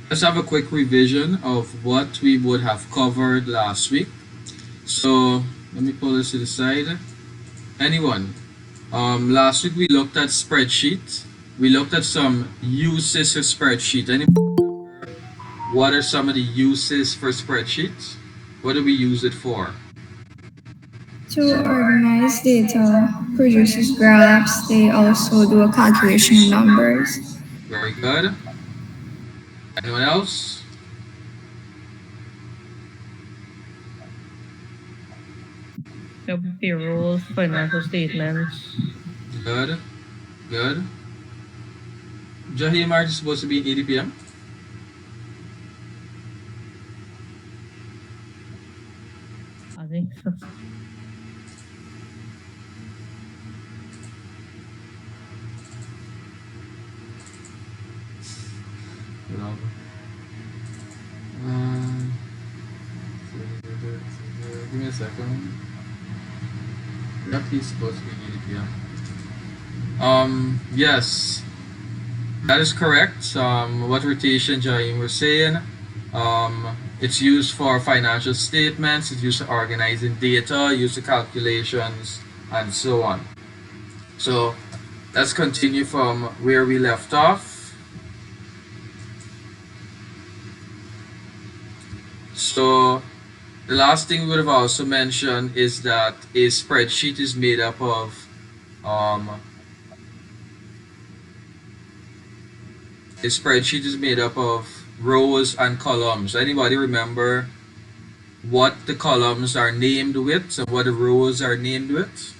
Let's have a quick revision of what we would have covered last week. So let me pull this to the side. Anyone? Last week we looked at spreadsheet. We looked at some uses of spreadsheet. What are some of the uses for spreadsheets? What do we use it for? To organize data, produces graphs, they also do a calculation of numbers. Very good. Anyone else? The payrolls, financial statements. Good. Good. Jahim, are you supposed to be in EDPM? I think so. Um, give me a second. Yep, he's supposed to be in EDPM. Yes, that is correct. What rotation Jaim was saying. It's used for financial statements. It's used for organizing data, used for calculations, and so on. So let's continue from where we left off. So the last thing we would have also mentioned is that a spreadsheet is made up of um, rows and columns. Anybody remember what the columns are named with and what the rows are named with?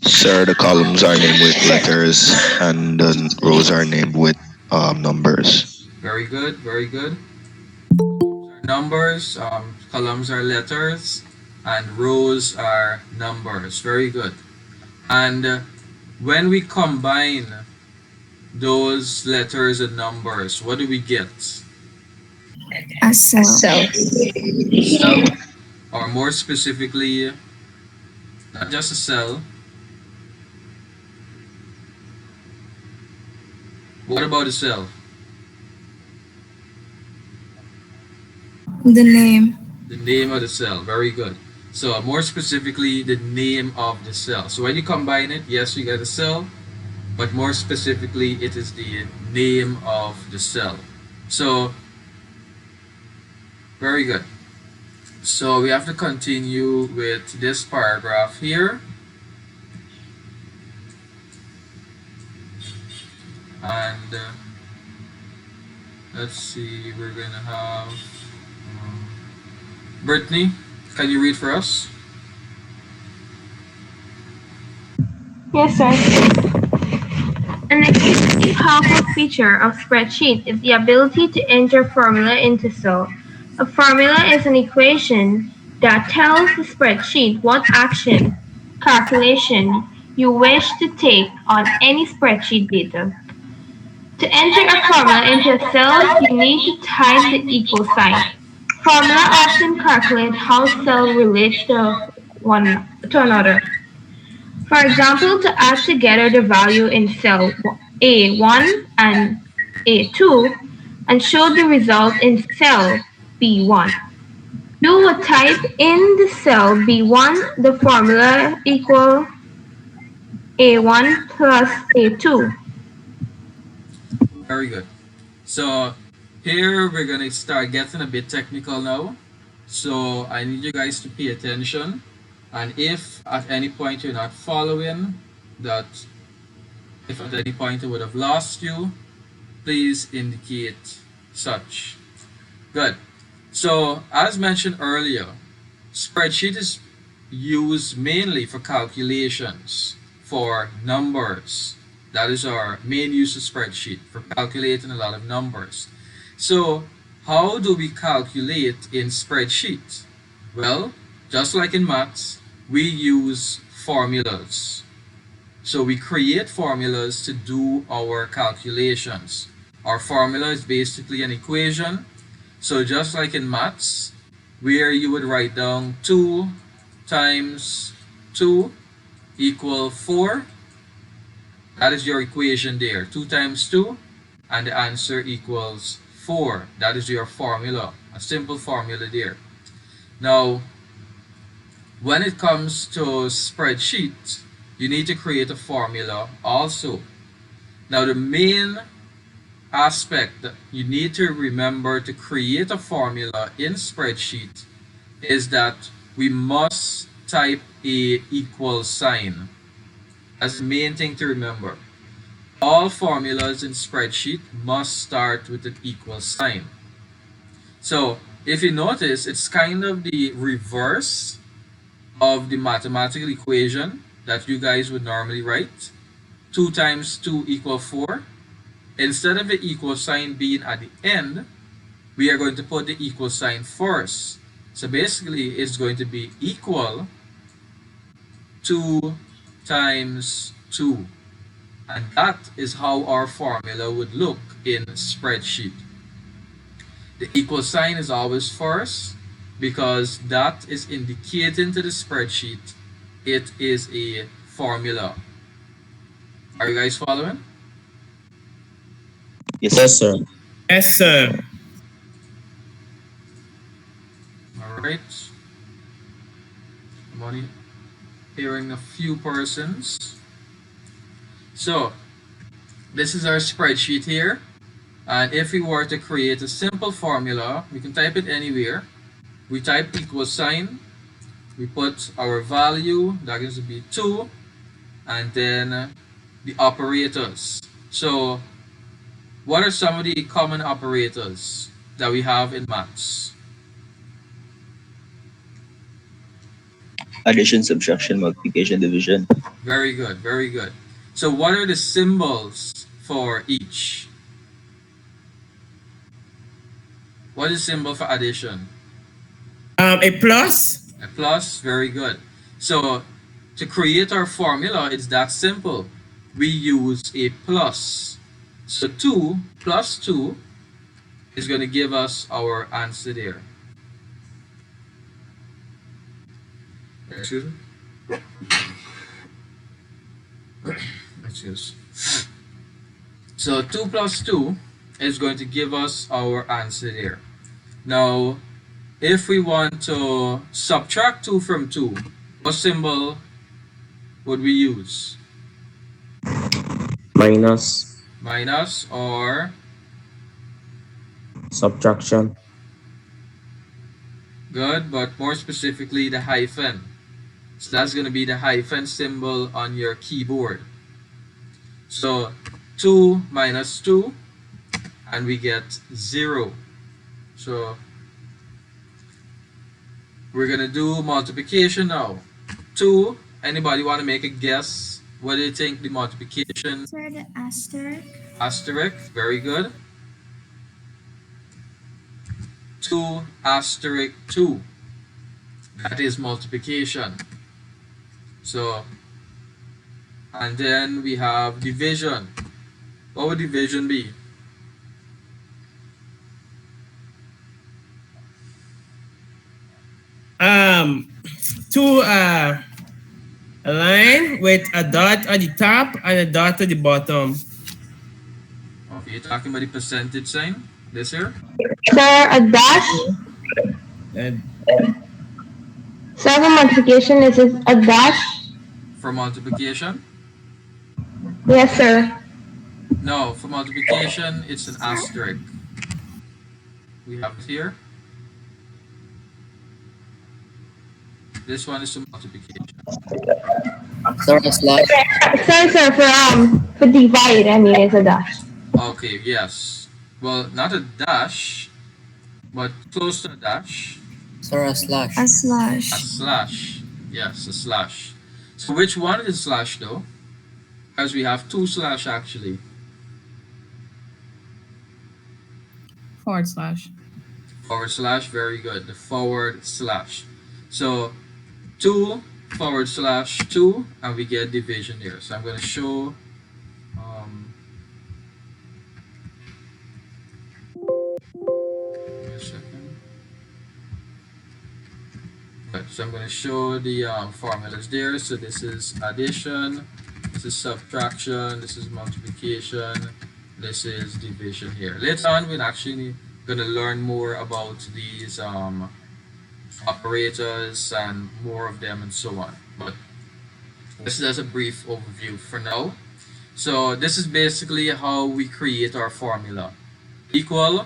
Sir, the columns are named with letters and the rows are named with numbers. Very good, very good. Numbers, columns are letters, and rows are numbers. Very good. And when we combine those letters and numbers, what do we get? A cell. Or more specifically, not just a cell. What about a cell? The name. The name of the cell. Very good. So more specifically, the name of the cell. So when you combine it, yes, you get a cell, but more specifically, it is the name of the cell. So very good. So we have to continue with this paragraph here. And let's see, we're going to have Brittany, can you read for us? Yes, sir. An extremely powerful feature of spreadsheet is the ability to enter formula into cell. A formula is an equation that tells the spreadsheet what action, calculation you wish to take on any spreadsheet data. To enter a formula into a cell, you need to type the equal sign. Formula often calculate how cell relates to another. For example, to add together the value in cell A1 and A2 and show the result in cell B1. You would type in the cell B1 the formula equal A1 plus A2. Very good. So here we're going to start getting a bit technical now. So I need you guys to pay attention. And if at any point you're not following, that if at any point I would have lost you, please indicate such. Good. So as mentioned earlier, spreadsheet is used mainly for calculations, for numbers. That is our main use of spreadsheet, for calculating a lot of numbers. So how do we calculate in spreadsheet? Well, just like in maths, we use formulas. So we create formulas to do our calculations. Our formula is basically an equation. So just like in maths, where you would write down 2 times 2 equal 4. That is your equation there. 2 times 2 and the answer equals 4. That is your formula, a simple formula there. Now, when it comes to spreadsheet, you need to create a formula also. Now, the main aspect that you need to remember to create a formula in spreadsheet is that we must type a equal sign. That's the main thing to remember. All formulas in spreadsheet must start with an equal sign. So if you notice, it's kind of the reverse of the mathematical equation that you guys would normally write. 2 times 2 equals 4. Instead of the equal sign being at the end, we are going to put the equal sign first. So basically, it's going to be equal 2 times 2. And that is how our formula would look in spreadsheet. The equal sign is always first because that is indicating to the spreadsheet it is a formula. Are you guys following? Yes, sir. Yes, sir. All right. I'm only hearing a few persons. So this is our spreadsheet here. And if we were to create a simple formula, we can type it anywhere. We type equal sign, we put our value, that is to be 2, and then the operators. So what are some of the common operators that we have in maths? Addition, subtraction, multiplication, division. Very good, very good. So what are the symbols for each? What is symbol for addition? A plus. A plus, very good. So to create our formula, it's that simple. We use a plus. So 2 plus 2 is going to give us our answer there. Excuse me? Excuse. So 2 plus 2 is going to give us our answer there. Now, if we want to subtract 2 from 2, what symbol would we use? Minus. Minus or Subtraction. good, but more specifically the hyphen. So that's going to be the hyphen symbol on your keyboard. So 2 minus 2 and we get 0. So we're going to do multiplication now. 2, anybody want to make a guess? What do you think the multiplication? Sir, the asterisk. Asterisk, very good. 2 asterisk 2. That is multiplication. So, and then we have division. What would division be? Two a line with a dot at the top and a dot at the bottom. Okay, you're talking about the percentage sign? This here? Sir, a dash. And Sir, for multiplication, is it a dash? For multiplication? Yes, sir. No, for multiplication, it's an asterisk. We have it here. This one is for multiplication. Sir, a slash. Sir, for divide, I mean, it's a dash. Okay, yes. Well, not a dash, but close to a dash. Sir, a slash. A slash. A slash. Yes, a slash. So which one is slash though? Because we have 2 slash actually. Forward slash. Forward slash, very good. The forward slash. So 2 forward slash 2 and we get division here. So I'm going to show give me a second. Right, so I'm going to show the formulas there. So this is addition, this is subtraction, this is multiplication, This is division here. Later on, we're actually going to learn more about these operators and more of them and so on. But this is just a brief overview for now. So this is basically how we create our formula. Equal,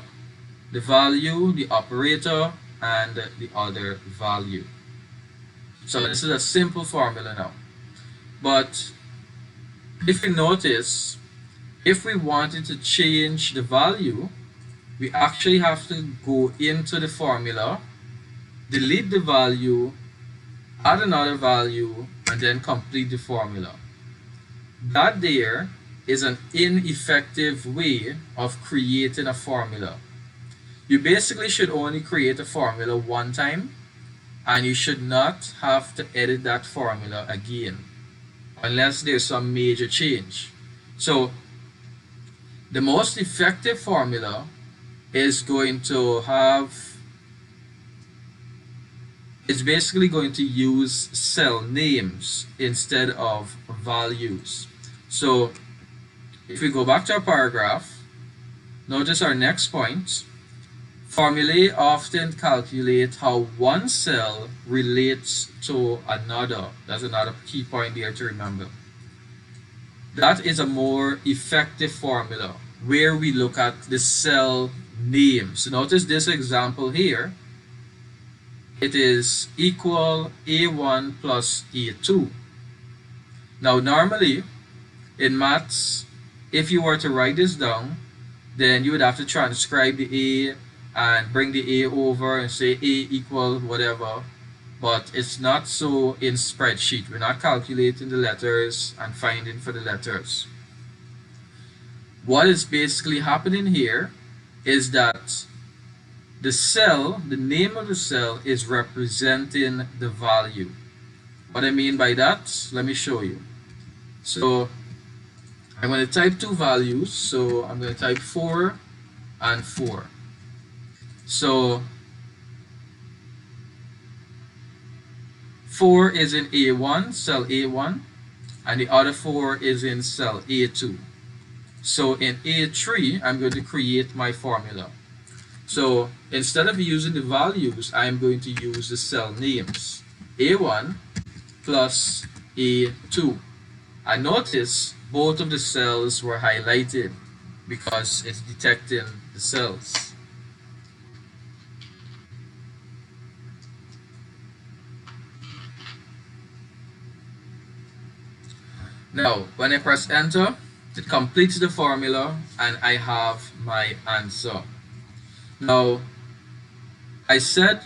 the value, the operator, and the other value. So this is a simple formula now. But if you notice, if we wanted to change the value, we actually have to go into the formula, delete the value, add another value, and then complete the formula. That there is an ineffective way of creating a formula. You basically should only create a formula one time, and you should not have to edit that formula again unless there's some major change. So the most effective formula is going to have, it's basically going to use cell names instead of values. So if we go back to our paragraph, notice our next point. Formulae often calculate how one cell relates to another. That's another key point there to remember. That is a more effective formula where we look at the cell names. So notice this example here. It is equal A1 plus A2. Now normally in maths, if you were to write this down, then you would have to transcribe the A and bring the A over and say A equal whatever. But it's not so in spreadsheet. We're not calculating the letters and finding for the letters. What is basically happening here is that the cell, the name of the cell is representing the value. What I mean by that, let me show you. So I'm going to type two values. So I'm going to type 4 and 4. So 4 is in A1, cell A1, and the other 4 is in cell A2. So in A3, I'm going to create my formula. So instead of using the values, I'm going to use the cell names. A1 plus A2. And notice both of the cells were highlighted because it's detecting the cells. Now, when I press enter, it completes the formula and I have my answer. Now, I said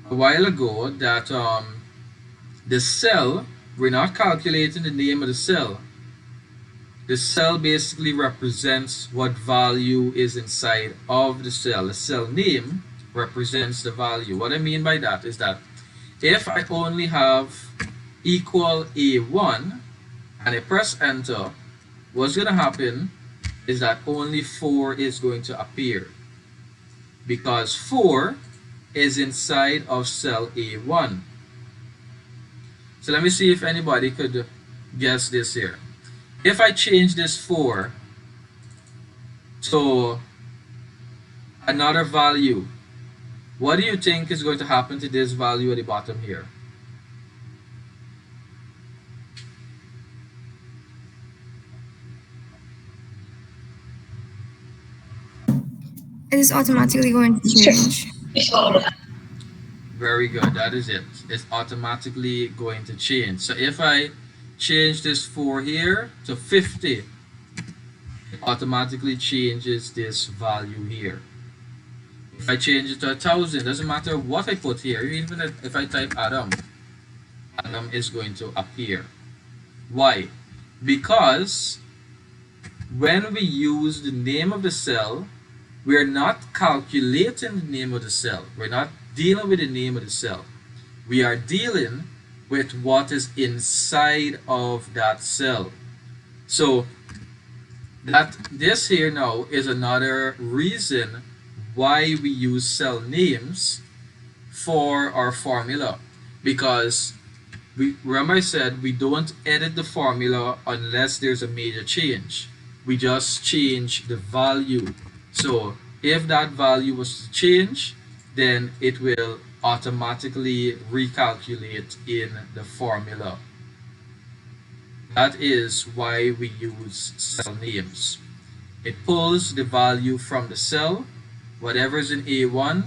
a while ago that the cell, we're not calculating the name of the cell. The cell basically represents what value is inside of the cell. The cell name represents the value. What I mean by that is that if I only have equal A1 and I press enter, what's going to happen is that only 4 is going to appear because 4 is inside of cell A1. So let me see if anybody could guess this here. If I change this 4 to another value, what do you think is going to happen to this value at the bottom here? It is automatically going to change. Very good, that is it. It's automatically going to change. So if I change this 4 here to 50, it automatically changes this value here. If I change it to 1,000, doesn't matter what I put here, even if I type Adam, Adam is going to appear. Why? Because when we use the name of the cell, we're not calculating the name of the cell. We're not dealing with the name of the cell. We are dealing with what is inside of that cell. So that this here now is another reason why we use cell names for our formula, because remember I said we don't edit the formula unless there's a major change. we just change the value. So if that value was to change, then it will automatically recalculate in the formula. That is why we use cell names. It pulls the value from the cell. Whatever is in A1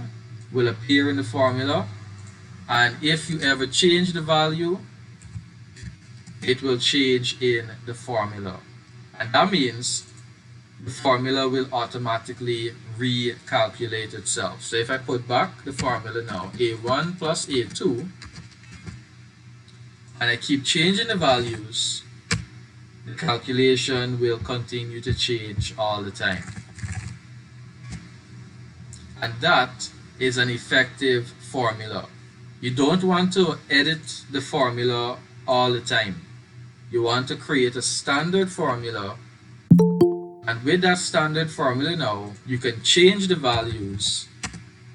will appear in the formula, and if you ever change the value, it will change in the formula. And that means the formula will automatically recalculate itself. So if I put back the formula now, A1 plus A2, and I keep changing the values, the calculation will continue to change all the time. And that is an effective formula. You don't want to edit the formula all the time. You want to create a standard formula, and with that standard formula now, you can change the values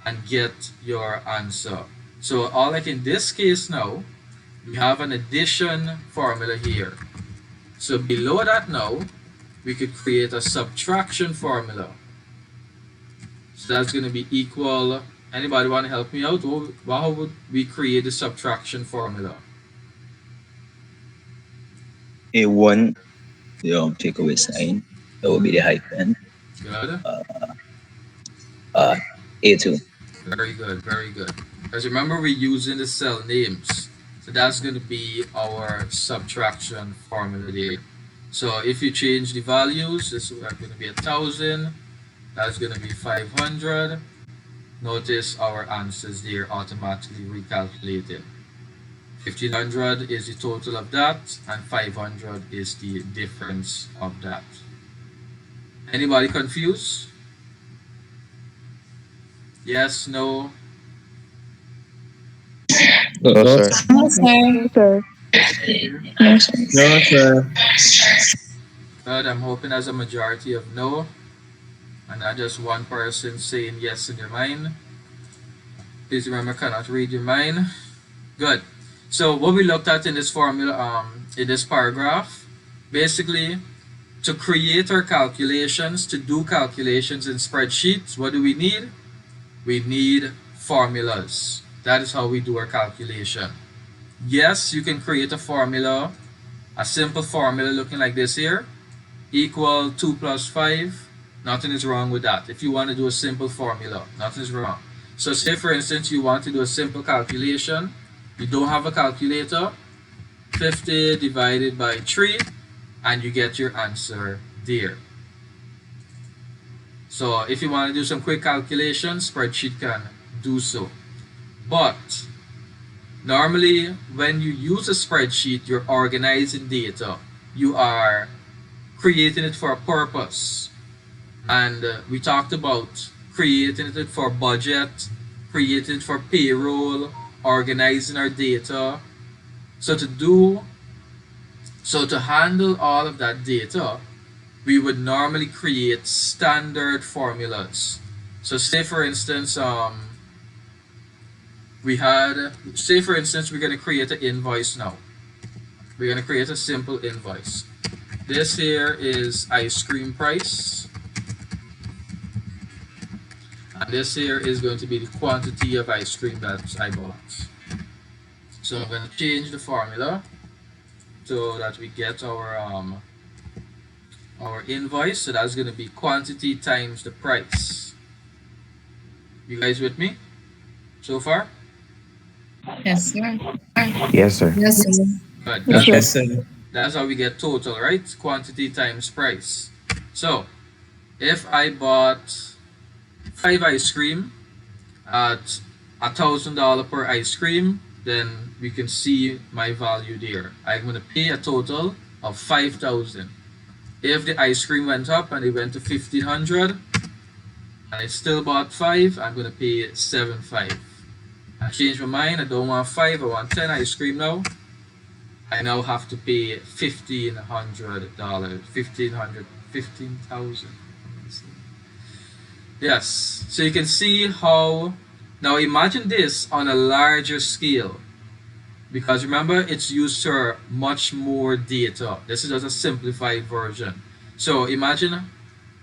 and get your answer. So all like in this case now, we have an addition formula here. So below that now, we could create a subtraction formula. So that's going to be equal. Anybody want to help me out? How would we create the subtraction formula? A1, take away sign. That will be the hyphen. Good. A2. Very good, very good. Because remember, we're using the cell names. So that's going to be our subtraction formula there. So if you change the values, this is going to be 1,000. That's going to be 500. Notice our answers there automatically recalculated. 1,500 is the total of that, and 500 is the difference of that. Anybody confused? Yes, no? No, sir. No, sir. No, sir. No, sir. Good, I'm hoping as a majority of no, and not just one person saying yes in your mind. Please remember, cannot read your mind. Good. So what we looked at in this formula, in this paragraph, basically, to create our calculations, to do calculations in spreadsheets, what do we need? We need formulas. That is how we do our calculation. Yes, you can create a formula, a simple formula looking like this here, equal 2 plus 5. Nothing is wrong with that. If you want to do a simple formula, nothing is wrong. So say for instance, you want to do a simple calculation. You don't have a calculator. 50 divided by 3, and you get your answer there. So if you want to do some quick calculations, spreadsheet can do so. But normally when you use a spreadsheet, you're organizing data. You are creating it for a purpose. And we talked about creating it for budget, creating it for payroll, organizing our data. So to handle all of that data, we would normally create standard formulas. So say for instance, we're going to create an invoice now. We're going to create a simple invoice. This here is ice cream price. And this here is going to be the quantity of ice cream that I bought. So I'm going to change the formula so that we get our invoice. So that's going to be quantity times the price. You guys with me so far? Yes, sir. Yes, sir. Yes, sir. Good. Yes, sir. That's how we get total, right? Quantity times price. So if I bought 5 ice cream at $1,000 per ice cream, then we can see my value there. I'm going to pay a total of 5,000. If the ice cream went up and it went to 1,500 and I still bought 5, I'm going to pay 7,500. I changed my mind. I don't want 5. I want 10 ice cream now. I now have to pay $1,500. 15,000. Yes. So you can see how. Now imagine this on a larger scale. Because remember, it's used for much more data. This is just a simplified version. So imagine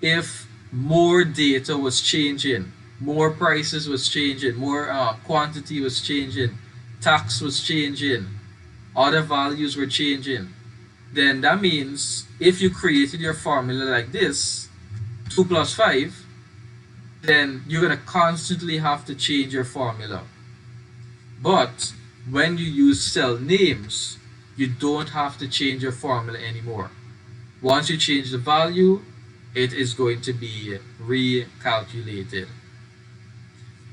if more data was changing, more prices was changing, more quantity was changing, tax was changing, other values were changing, then that means if you created your formula like this, 2 plus 5, then you're going to constantly have to change your formula. But when you use cell names, you don't have to change your formula anymore. Once you change the value, it is going to be recalculated.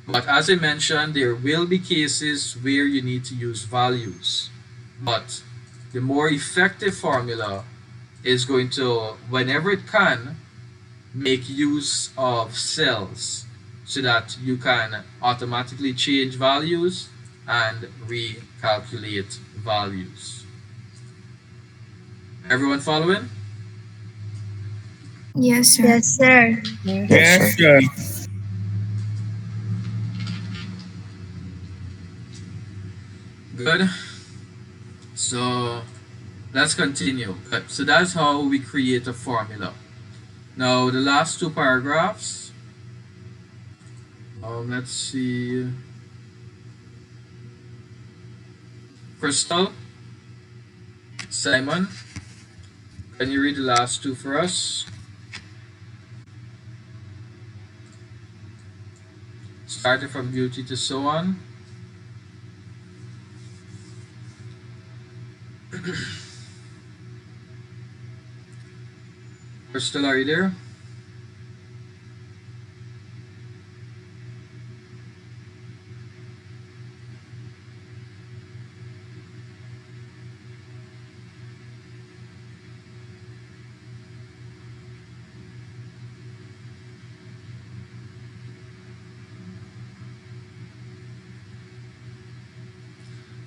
But as I mentioned, there will be cases where you need to use values. But the more effective formula is going to, whenever it can, make use of cells so that you can automatically change values and recalculate values. Everyone following? Yes, sir. Yes, sir. Yes. Yes, Yes, sir. sir. Good. So let's continue. Good. So that's how we create a formula. Now the last two paragraphs. Let's see. Crystal, Simon, can you read the last two for us? Starting from beauty to so on. Crystal, are you there?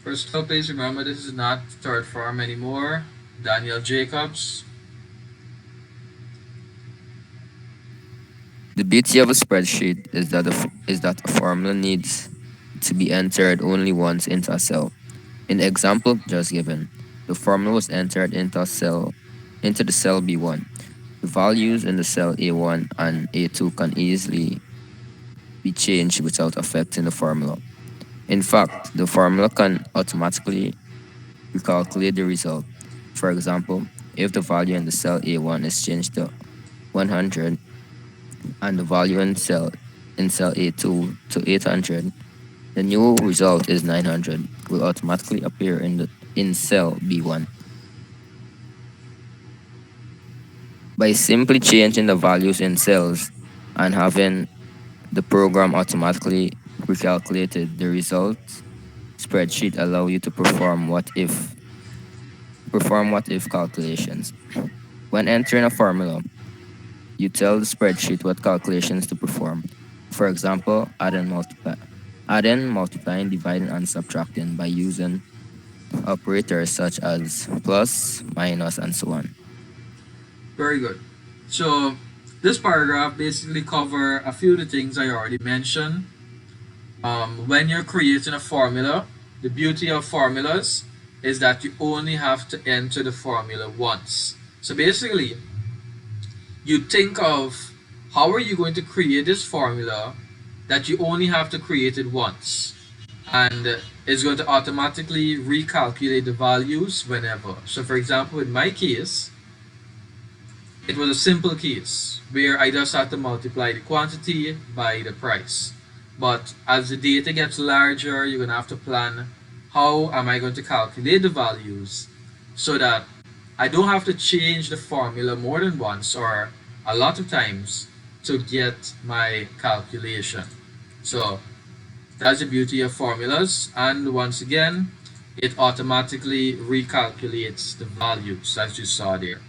Crystal, please remember this is not third form anymore. Daniel Jacobs. The beauty of a spreadsheet is that a formula needs to be entered only once into a cell. In the example just given, the formula was entered into the cell B1. The values in the cell A1 and A2 can easily be changed without affecting the formula. In fact, the formula can automatically recalculate the result. For example, if the value in the cell A1 is changed to 100 and the value in cell A2 to 800, the new result is 900 will automatically appear in cell B1. By simply changing the values in cells and having the program automatically recalculated the results, spreadsheet allow you to perform what if calculations. When entering a formula, you tell the spreadsheet what calculations to perform. For example, adding, multiplying, dividing, and subtracting by using operators such as plus, minus, and so on. Very good. So this paragraph basically cover a few of the things I already mentioned. When you're creating a formula, the beauty of formulas is that you only have to enter the formula once. So basically, you think of how are you going to create this formula that you only have to create it once, and it's going to automatically recalculate the values whenever. So for example, in my case, it was a simple case where I just had to multiply the quantity by the price. But as the data gets larger, you're going to have to plan how am I going to calculate the values so that I don't have to change the formula more than once or a lot of times to get my calculation. So that's the beauty of formulas. And once again, it automatically recalculates the values as you saw there.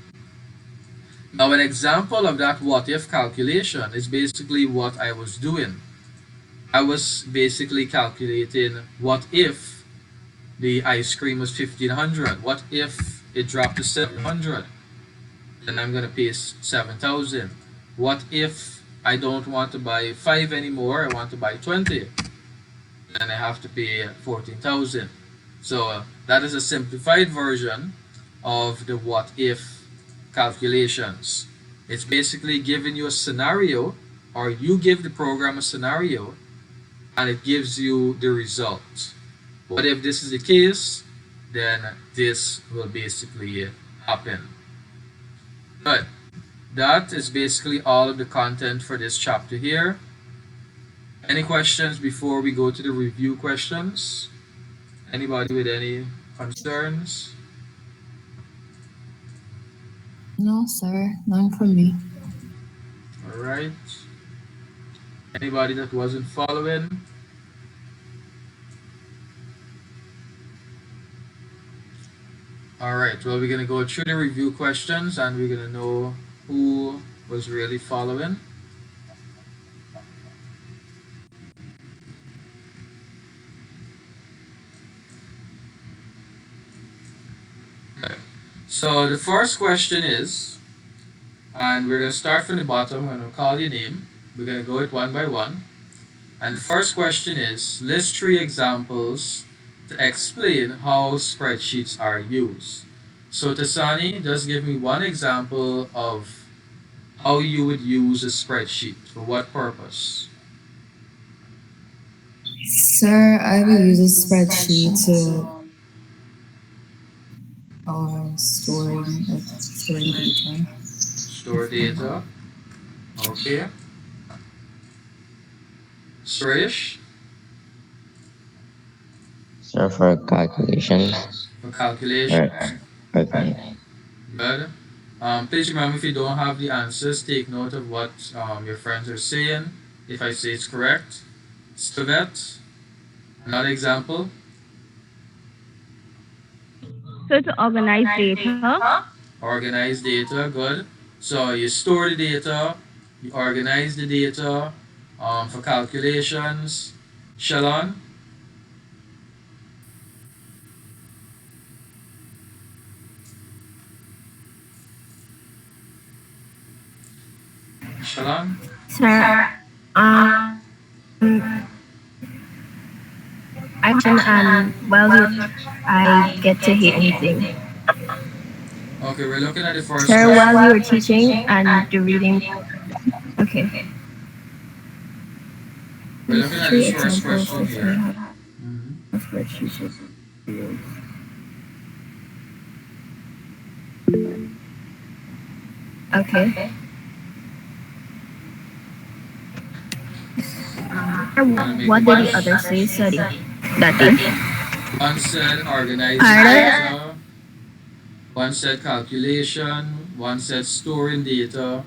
Now, an example of that what if calculation is basically what I was doing. I was basically calculating what if the ice cream was 1500. What if it dropped to 700? Then I'm gonna pay 7,000. What if I don't want to buy 5 anymore? I want to buy 20. Then I have to pay 14,000. So that is a simplified version of the what if calculations. It's basically giving you a scenario, or you give the program a scenario, and it gives you the result. What if this is the case? Then this will basically happen. But that is basically all of the content for this chapter here. Any questions before we go to the review questions? Anybody with any concerns? No, sir. None from me. All right. Anybody that wasn't following? All right. Well, we're gonna go through the review questions, and we're gonna know who was really following. Okay. So the first question is, and we're gonna start from the bottom. I'm gonna call your name. We're gonna go it one by one. And the first question is, list three examples to explain how spreadsheets are used. So Tasani, just give me one example of how you would use a spreadsheet. For what purpose? Sir, I will use a spreadsheet to storing data. Store data. Okay. Suresh, Sir, for calculations. for Or, calculations. okay. Good. Please remember, if you don't have the answers, take note of what your friends are saying. If I say it's correct. Stivet, another example. So to organize data. Organize data, good. So you store the data, you organize the data for calculations. Shalon, Shalon. Sir, I can while I get to hear anything. Okay, we're looking at the first Sir, question. while you were teaching and the reading. Okay. We're looking at the Three first examples question if I here. have Mhm. a spreadsheet. Okay. Gonna make What it did the just other say? Study. That did. one said organizing Pardon? data, one said calculation, one said storing data.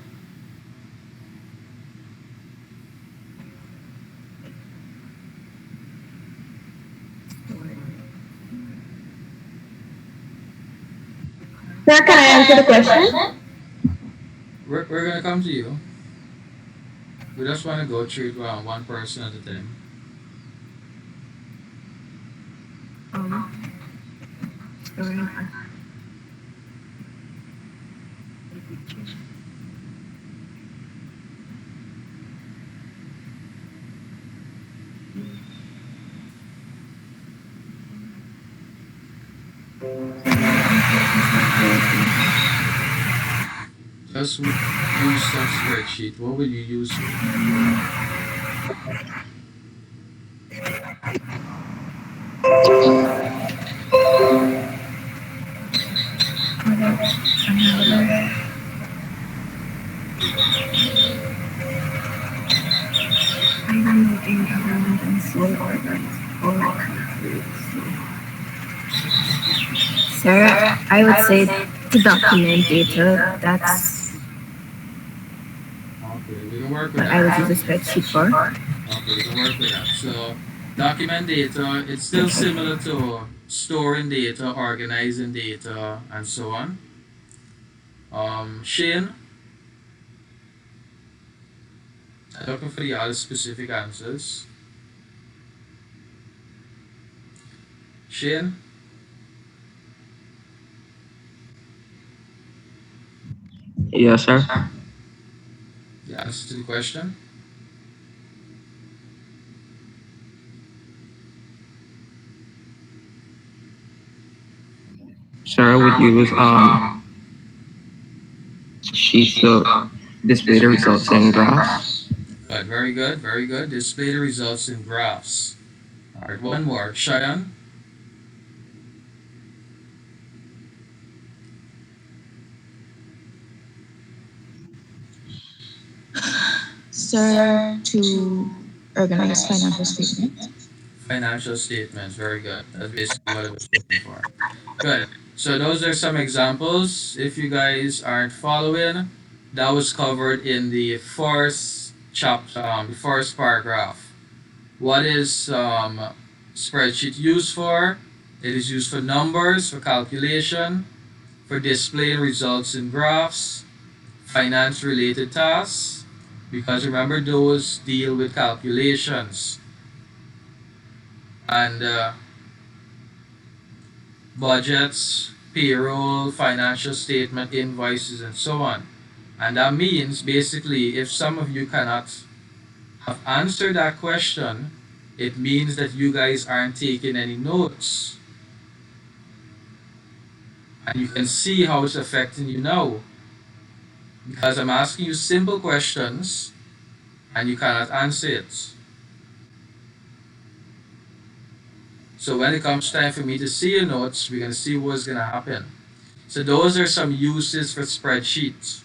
Sir, can I answer the question? We're gonna come to you. We just want to go through it one person at a time. Storing Just use some spreadsheet. What will you use for? I don't know any other one than soul organs or Sir, I would say to document data, that's Okay, we can work with what I would that. use a spreadsheet for. Okay, we can work with that. So, document data, it's still similar to storing data, organizing data, and so on. Shane, I'm looking for the other specific answers. Shane, Yes, sir. the answer to the question. Sir, I would use spreadsheet. So display the results in graphs. Good, very good, very good. Display the results in graphs. All right, one more. Cheyenne. Sir, to organize financial statement. Financial statements, very good. That's basically what I was looking for. Good. So those are some examples. If you guys aren't following, that was covered in the first chapter, the first paragraph. What is spreadsheet used for? It is used for numbers, for calculation, for displaying results in graphs, finance related tasks, because remember those deal with calculations, and budgets, payroll, financial statement, invoices, and so on. And that means basically, if some of you cannot have answered that question, it means that you guys aren't taking any notes. And you can see how it's affecting you now. Because I'm asking you simple questions and you cannot answer it. So when it comes time for me to see your notes, we're going to see what's going to happen. So those are some uses for spreadsheets.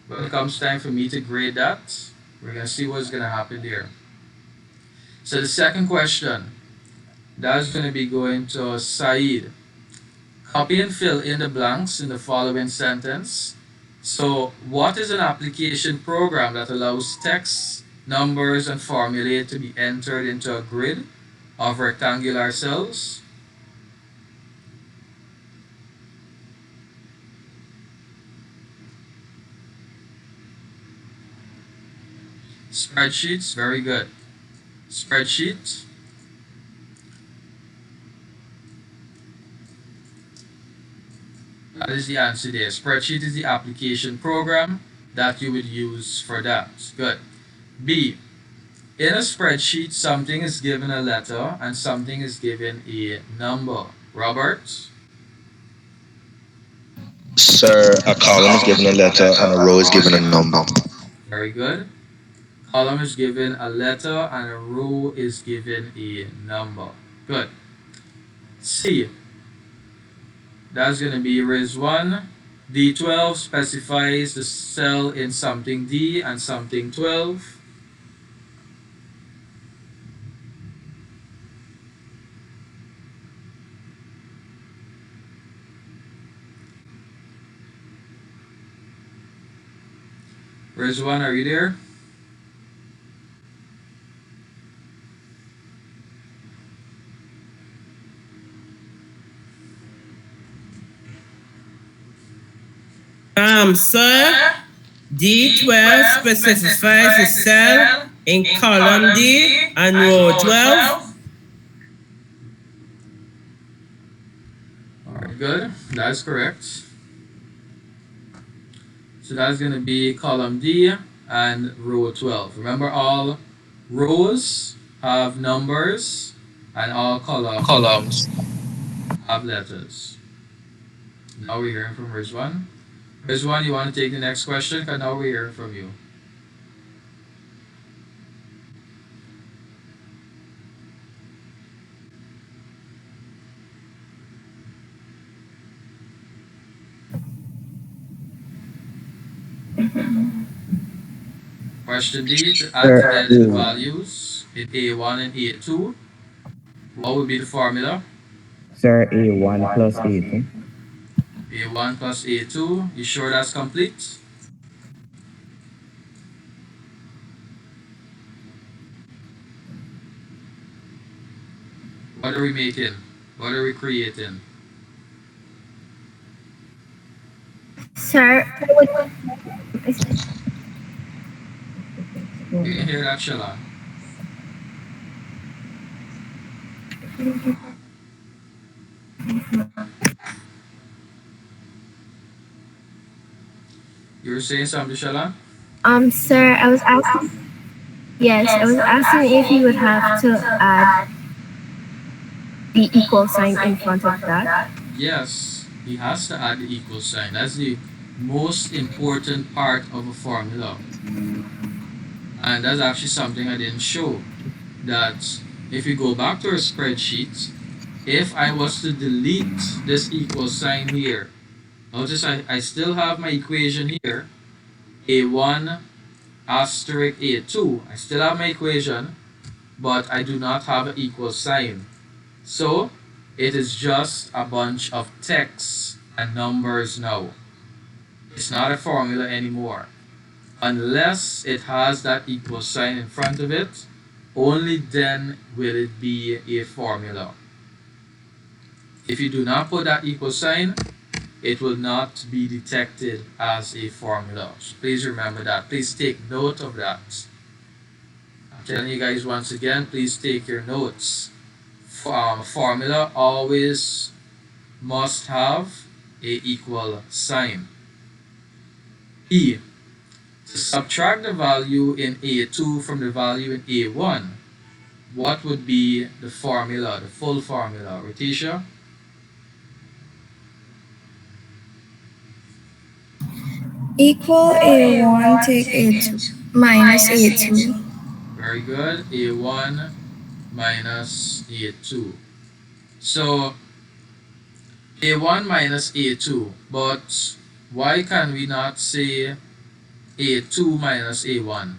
When it comes time for me to grade that, we're going to see what's going to happen there. So the second question, that's going to be going to Saeed. Copy and fill in the blanks in the following sentence. So what is an application program that allows text, numbers, and formulae to be entered into a grid of rectangular cells? Spreadsheets, very good. Spreadsheet. That is the answer there. Spreadsheet is the application program that you would use for that. Good. B. In a spreadsheet, something is given a letter and something is given a number. Robert? Sir, a column is given a letter and a row is given a number. Very good. Column is given a letter and a row is given a number. Good. C. That's going to be res 1. D12 specifies the cell in something D and something 12. Res 1, are you there? Sir, D12 specifies the cell in column D and row 12. Alright, good. That's correct. So that's going to be column D and row 12. Remember, all rows have numbers and all columns have letters. Now we're hearing from Rizwan. Rizwan, you want to take the next question? Because now we're hearing from you. Question D, to add together the values in A1 and A2, what would be the formula? Sir, A1 plus A2. A1 plus A2, you sure that's complete? What are we making? What are we creating? Sir, You can hear that, Shalon. You were saying something, Shalon? sir, I was asking. Yes, I was asking if you would have to add the equal sign in front of that. Yes, he has to add the equal sign. That's the most important part of a formula. And that's actually something I didn't show. That if you go back to our spreadsheet, if I was to delete this equal sign here, notice I still have my equation here, a1 asterisk a2. I still have my equation, but I do not have an equal sign. So it is just a bunch of text and numbers now. It's not a formula anymore. Unless it has that equal sign in front of it, only then will it be a formula. If you do not put that equal sign, it will not be detected as a formula. So please remember that. Please take note of that. I'm telling you guys once again, please take your notes. Formula always must have a equal sign. E. To subtract the value in A2 from the value in A1, what would be the formula, the full formula? Ritisha? Equal A1 take A2 minus A2. Very good. A1 minus A2. So A1 minus A2, but why can we not say A2 minus A1?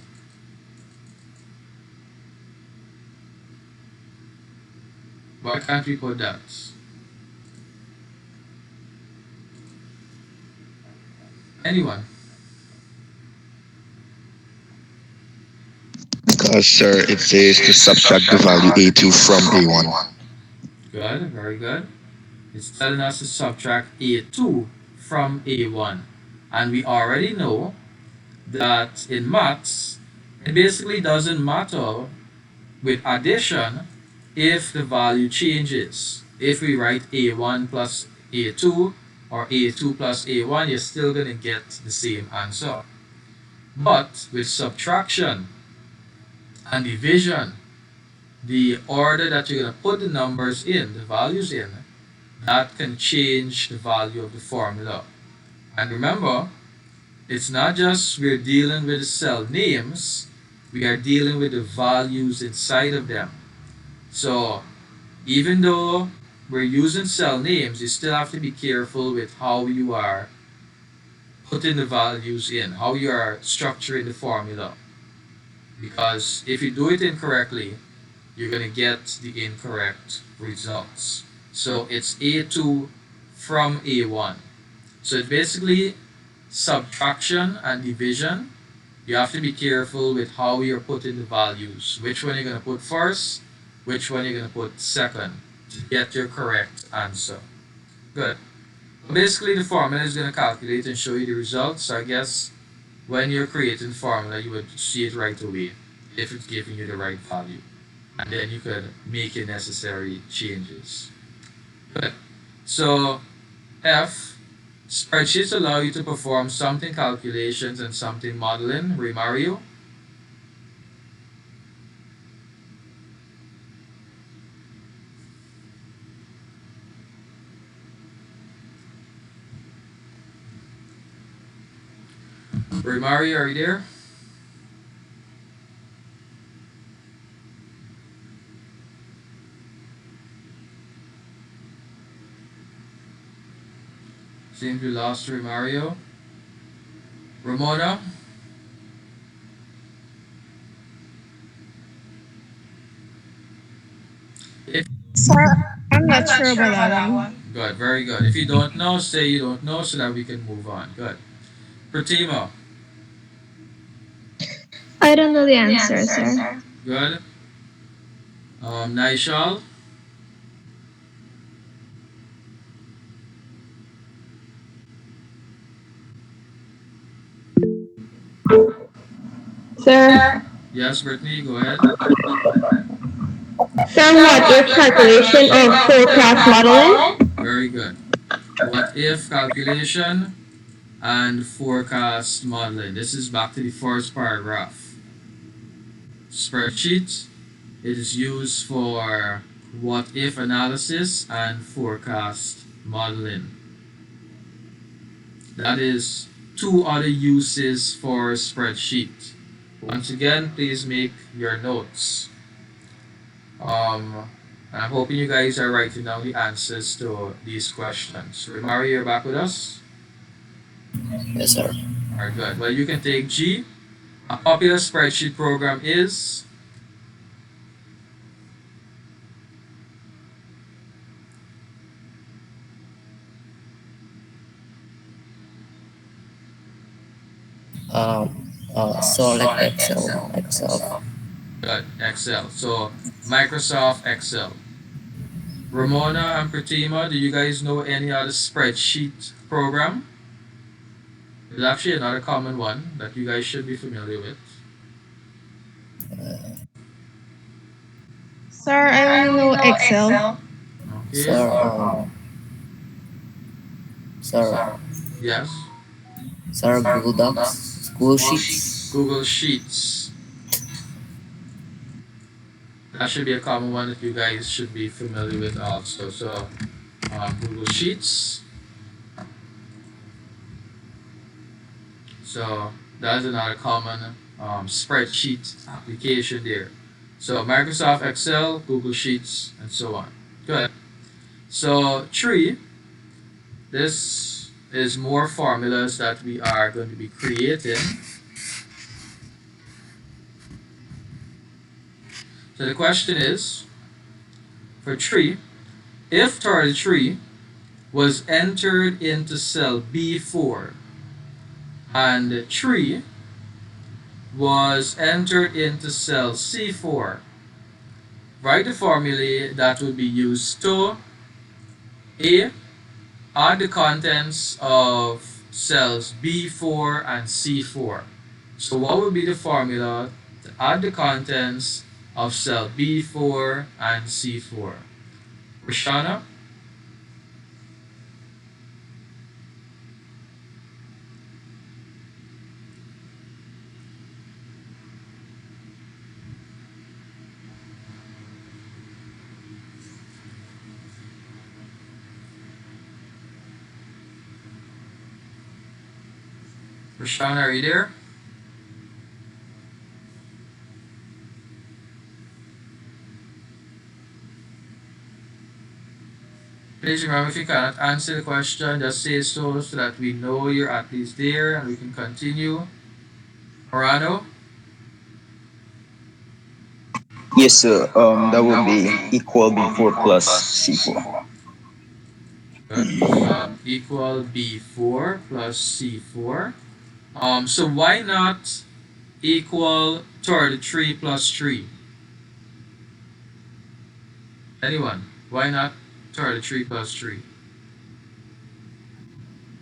Why can't we put that? Anyone? Because, sir, it says to subtract the value A2 from A1. Good, very good. It's telling us to subtract A2 from A1. And we already know that in maths, it basically doesn't matter with addition if the value changes. If we write A1 plus A2 or A2 plus A1, you're still going to get the same answer. But with subtraction and division, the order that you're going to put the numbers in, the values in, that can change the value of the formula. And remember, it's not just we're dealing with the cell names, we are dealing with the values inside of them. So even though we're using cell names, you still have to be careful with how you are putting the values in, how you are structuring the formula. Because if you do it incorrectly, you're going to get the incorrect results. So it's A2 from A1. So it's basically subtraction and division. You have to be careful with how you're putting the values. Which one you're going to put first, which one you're going to put second to get your correct answer. Good. Basically, the formula is going to calculate and show you the results. So I guess when you're creating formula, you would see it right away if it's giving you the right value. And then you could make your necessary changes. Good. So F, spreadsheets allow you to perform something calculations and something modeling. Mario? Mario, are you there? Seems we lost Mario. Ramona? If Sir, I'm not sure about that one. good, very good. If you don't know, say you don't know so that we can move on. Good. Pratima? I don't know the answer, sir. Good. Naishal? Sir, Yes, Brittany, go ahead. sir, what if calculation of forecast modeling? Very good. What if calculation and forecast modeling. This is back to the first paragraph. Spreadsheet. It is used for what if analysis and forecast modeling. That is two other uses for spreadsheet. Once again, please make your notes. Um, and I'm hoping you guys are writing down the answers to these questions. Romari, you're back with us? Yes, sir. Alright, good. Well, you can take G. A popular spreadsheet program is Select Excel. Excel. good, Excel. So Microsoft Excel. Ramona and Pratima, do you guys know any other spreadsheet program? It's actually another common one that you guys should be familiar with. Sir, I only know Excel. Okay. Sir, sir, Yes. sir, Google Docs, School Sheets. Google Sheets. That should be a common one that you guys should be familiar with also. So Google Sheets. So that's another common spreadsheet application there. So Microsoft Excel, Google Sheets, and so on. Good. So three, this is more formulas that we are going to be creating. So the question is, for three, if 33 was entered into cell B4 and 3 was entered into cell C4, write the formulae that would be used to A. Add the contents of cells B4 and C4. So what would be the formula to add the contents of cell B4 and C4? Rashana? Rashana, are you there? Please remember, if you cannot answer the question, just say so that we know you're at least there and we can continue. Morano? Yes, sir. That would be equal B4 plus C4. Good. So equal B4 plus C4. So why not equal 33 plus 3? Anyone? Why not 33 plus 3?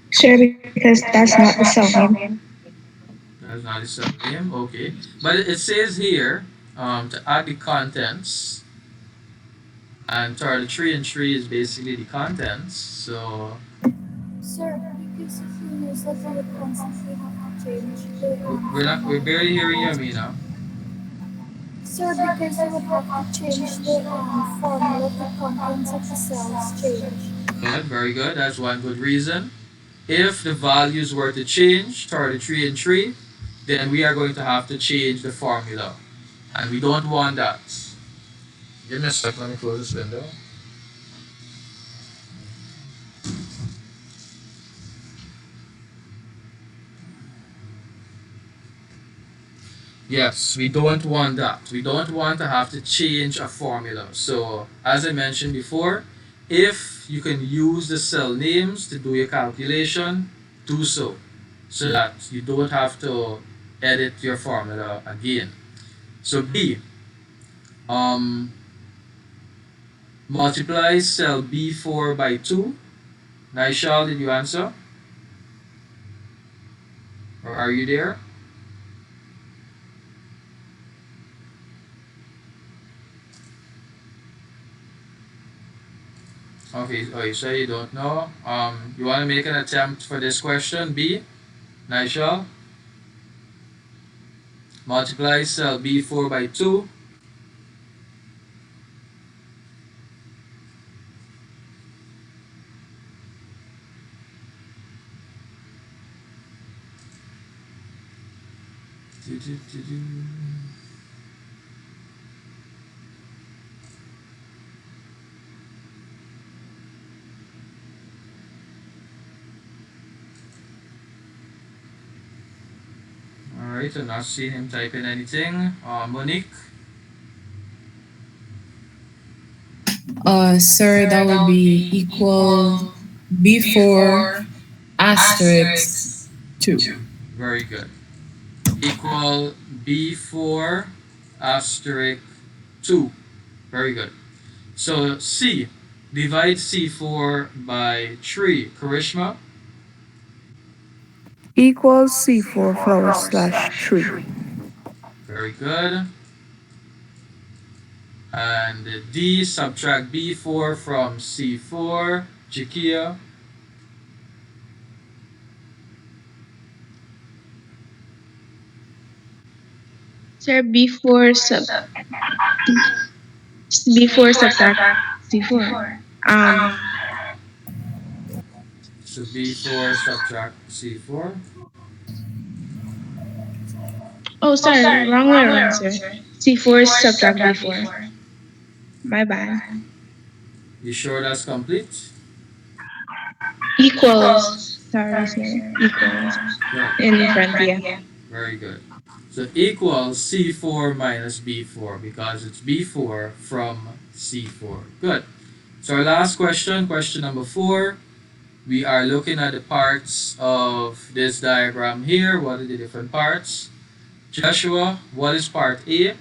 Sure, because that's not the cell name. That's not the cell name. Okay. But it says here to add the contents, and 33 and 3 is basically the contents. So Sir, because if you use it, you would constantly have to change the we're barely hearing you, Amina. Sir, because you would have to change the formula, the contents of the cells change. Good, very good. That's one good reason. If the values were to change, 33 and 3, then we are going to have to change the formula. And we don't want that. Give me a second, let me close this window. Yes, we don't want that. We don't want to have to change a formula. So, as I mentioned before, if you can use the cell names to do your calculation, do so, so that you don't have to edit your formula again. So B, um, multiply cell B4 by 2. Naishal, did you answer? Or are you there? Okay, oh, you say you don't know. You want to make an attempt for this question? B, Naishal? Multiply cell B4 by 2. Alright, I'm not seeing him type in anything. Monique, Sir, that would be equal before asterisk 2. very good. Equal B4 asterisk 2. Very good. So C, divide C4 by 3. Karishma, Equals C4 / 3. very good. And D, subtract B4 from C4. Chikia, Sir, before subtract C4. Um, so B4 subtract C4. oh, sorry, wrong way around, sir. C4 subtract B4. My bad. You sure that's complete? Equals. Sorry, sir. Equals. Good. In front, yeah. Very good. So equals C4 minus B4 because it's B4 from C4. Good. So our last question, question number 4. We are looking at the parts of this diagram here. What are the different parts? Joshua, what is part A?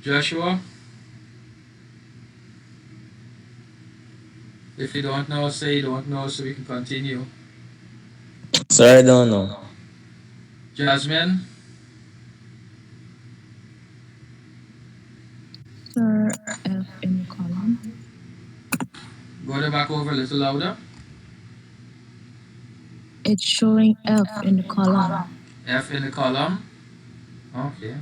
Joshua, if you don't know, say you don't know so we can continue. Sir, I don't know. Jasmine, Sir, F in the column. go the back over a little louder. It's showing F in the column. F in the column. Okay.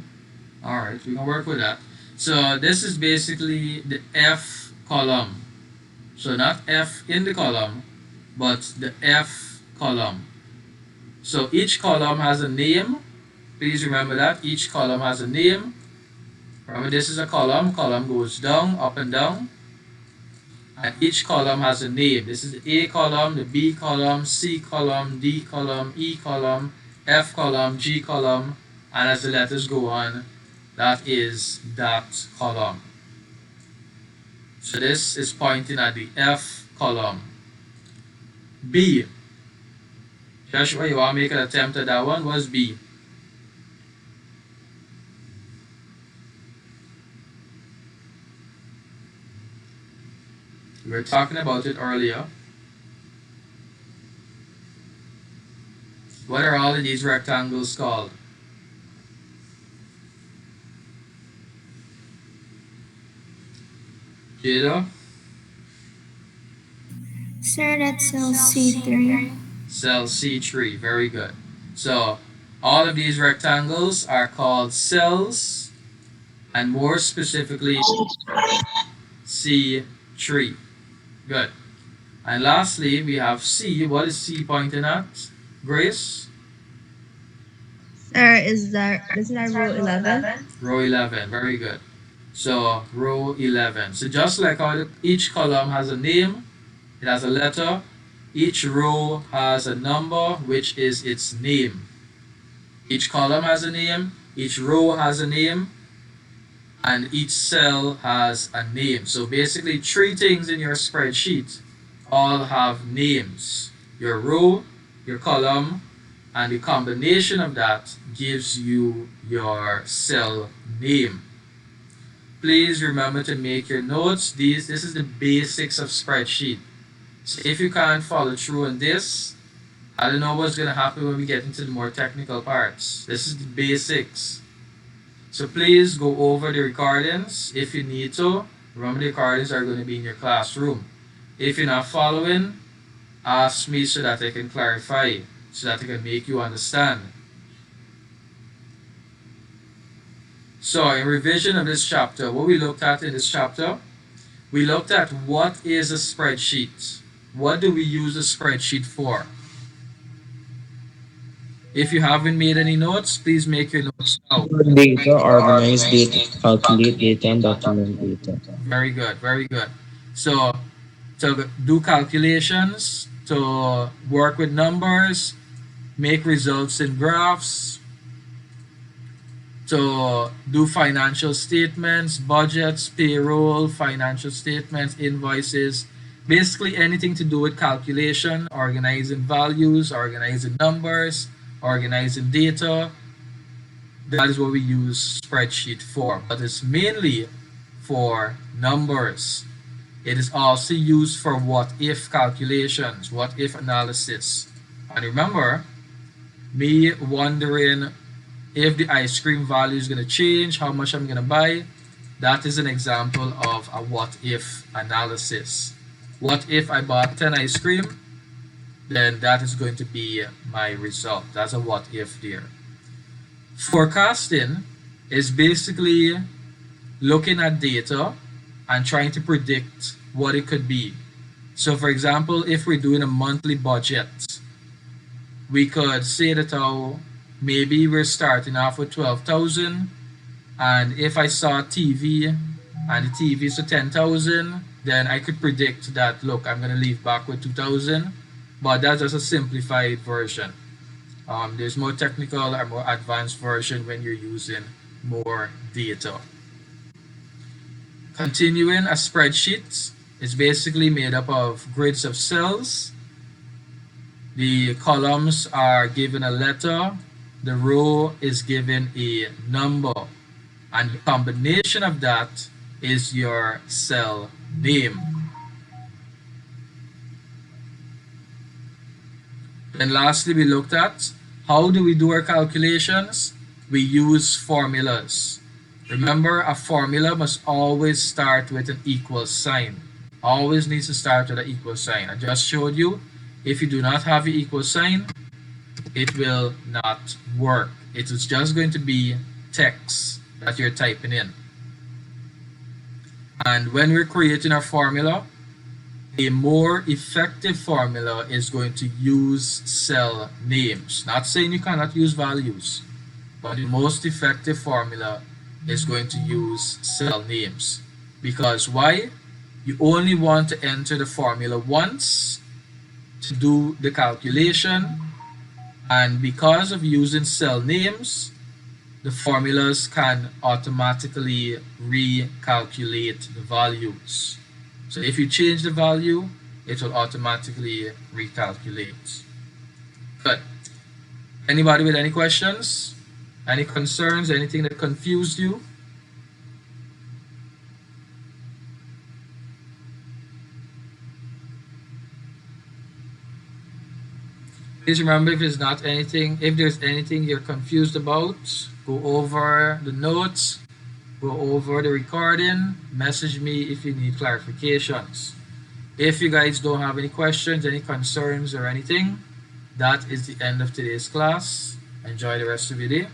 Alright, we can work with that. So this is basically the F column. So not F in the column, but the F column. So each column has a name. Please remember that. Each column has a name. Remember this is a column. Column goes down, up and down. And each column has a name. This is the A column, the B column, C column, D column, E column, F column, G column, and as the letters go on, that is that column. So this is pointing at the F column. B. Joshua, you want to make an attempt at that one? What's B? We were talking about it earlier. What are all of these rectangles called? Jada? Sir, that's cell C3. Cell C3, very good. So all of these rectangles are called cells, and more specifically C3. Good. And lastly, we have C. What is C pointing at? Grace? Sir, isn't that row 11? Row 11, very good. So row 11. So just like how each column has a name, it has a letter, each row has a number, which is its name. Each column has a name, each row has a name, and each cell has a name. So basically 3 things in your spreadsheet all have names. Your row, your column, and the combination of that gives you your cell name. Please remember to make your notes. This is the basics of spreadsheet. So if you can't follow through on this, I don't know what's going to happen when we get into the more technical parts. This is the basics. So please go over the recordings if you need to. Remember the recordings are going to be in your classroom. If you're not following, ask me so that I can clarify, so that I can make you understand. So in revision of this chapter, what we looked at in this chapter, we looked at what is a spreadsheet. What do we use a spreadsheet for? If you haven't made any notes, please make your notes now. Store data, organize data, calculate data, and document data. Very good, very good. So to do calculations, to work with numbers, make results in graphs, to do financial statements, budgets, payroll, financial statements, invoices, basically anything to do with calculation, organizing values, organizing numbers, organizing data. That is what we use spreadsheet for, but it's mainly for numbers. It is also used for what if calculations, what if analysis. And remember, me wondering if the ice cream value is going to change, how much I'm going to buy, that is an example of a what if analysis. What if I bought 10 ice cream? Then that is going to be my result. That's a what if there. Forecasting is basically looking at data and trying to predict what it could be. So for example, if we're doing a monthly budget, we could say that maybe we're starting off with 12,000, and if I saw TV and the TV is 10,000, then I could predict that, look, I'm going to leave back with 2,000, but that's just a simplified version. There's more technical or more advanced version when you're using more data. Continuing, a spreadsheet is basically made up of grids of cells. The columns are given a letter, the row is given a number, and the combination of that is your cell name. Then lastly, we looked at how do we do our calculations? We use formulas. Remember, a formula must always start with an equal sign. Always needs to start with an equal sign. I just showed you, if you do not have the equal sign, it will not work. It is just going to be text that you're typing in. And when we're creating our formula, a more effective formula is going to use cell names. Not saying you cannot use values, but the most effective formula is going to use cell names. Because why? You only want to enter the formula once to do the calculation, and because of using cell names, the formulas can automatically recalculate the values. So if you change the value, it will automatically recalculate. Good. Anybody with any questions? Any concerns? Anything that confused you? Please remember, if there's anything you're confused about, go over the notes, go over the recording, message me if you need clarifications. If you guys don't have any questions, any concerns or anything, that is the end of today's class. Enjoy the rest of your day.